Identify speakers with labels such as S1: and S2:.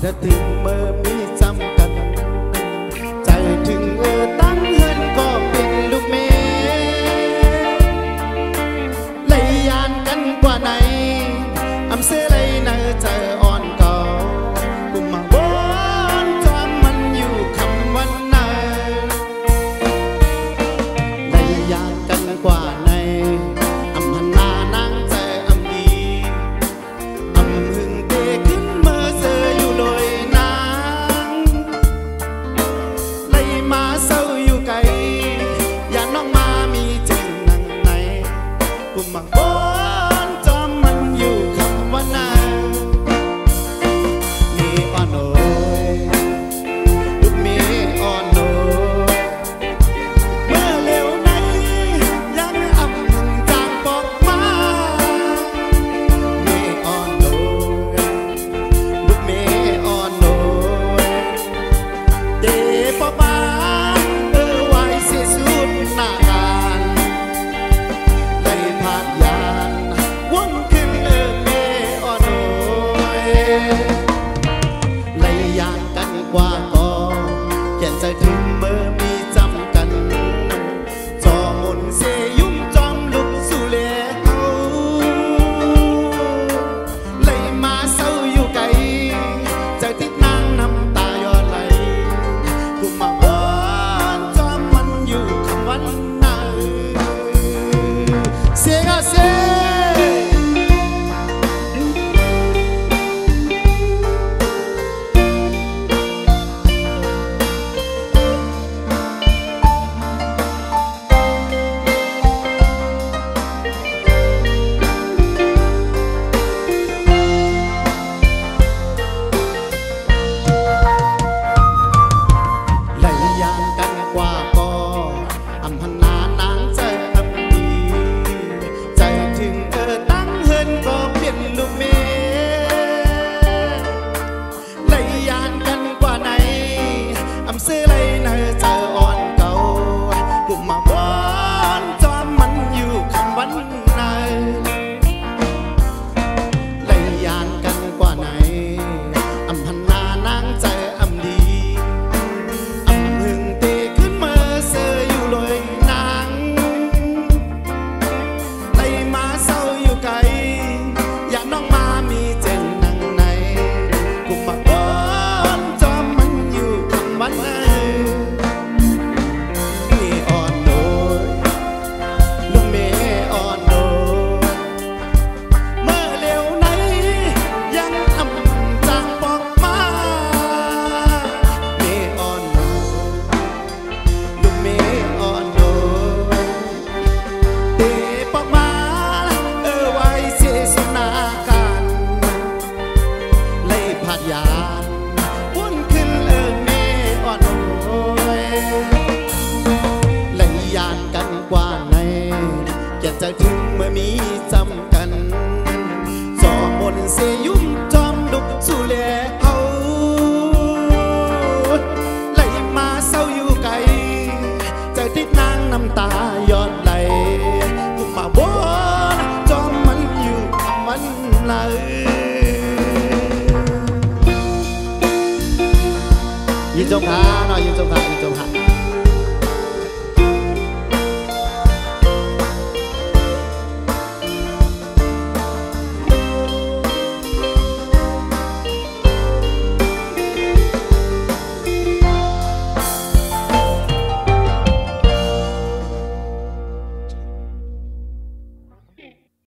S1: ถ้าถึงเมื่อมีจำกันใจถึงตั้งเฮินก็เป็นลูกเมเลยยานกันกว่าไหนอำเสเลยเนอใจอ่อนเก่ากุมมาวนจอมมันอยู่คำวันไหนเลยยานกันกว่าไหนอำหันหน้านางใจอำดีอำหึงเตะขึ้นเมื่อเธออยู่ลอยนางเลยมาเศร้าอยู่ไกลอย่าน้องมามีจึงนั่งไหนกุมมาวนจอมมันอยู่คำวันไหนมีอ่อนโอยลูกมีอ่อนโอยเมื่อเร็วไหนยังอับหึงจางปอกมามีอ่อนโอยลูกมีอ่อนโอยเดปอบาไว้เสียสุดหน้างานได้ผ่านยานวนขึ้นเมอ่อนโอยเลยยานกันกว่าก็เขียนใจถึงเมื่อมีจำกันจอมนเสยุ่มจอมลุกสู่เลเขาเลยมาเศร้าอยู่ไกลใจติดนางน้ำตาย้อนไหลกูมาวนจอมมันอยู่คำวันไหนเสียงเสียเลยยานกันกว่าก็อำพันนานางใจอำดีใจถึงตั้งเฮินก็เปลี่ยนลูกเมเลยยานกันกว่าไหนอำเสเลยเนอใจอ่อนเก่ากุมมาวนจอมมันอยู่คำวันไหนเลยยานกันกว่าไหนอำพันนานางใจอำดีอำหึงเตะขึ้นเมื่อเธออยู่ลอยนางเลยมาเศร้าอยู่ไกลอย่าน้องมามีเจนนั่งไหนกุมมาวนจอมมันอยู่คำวันไหนมีอ่อนโอยลูกเมอ่อนโอยเมื่อเร็วไหนยังอำจางปอกมาเมอ่อนโอยลูกเมอ่อนโอยเตะปอกมาไว้เสียสุนาการเลยผัดยานวนขึ้นเมอ่อนโอยเลยยานกันกว่าไหนเขียนใจถึงเมื่อมีจำกันจอมนเสยุ่ม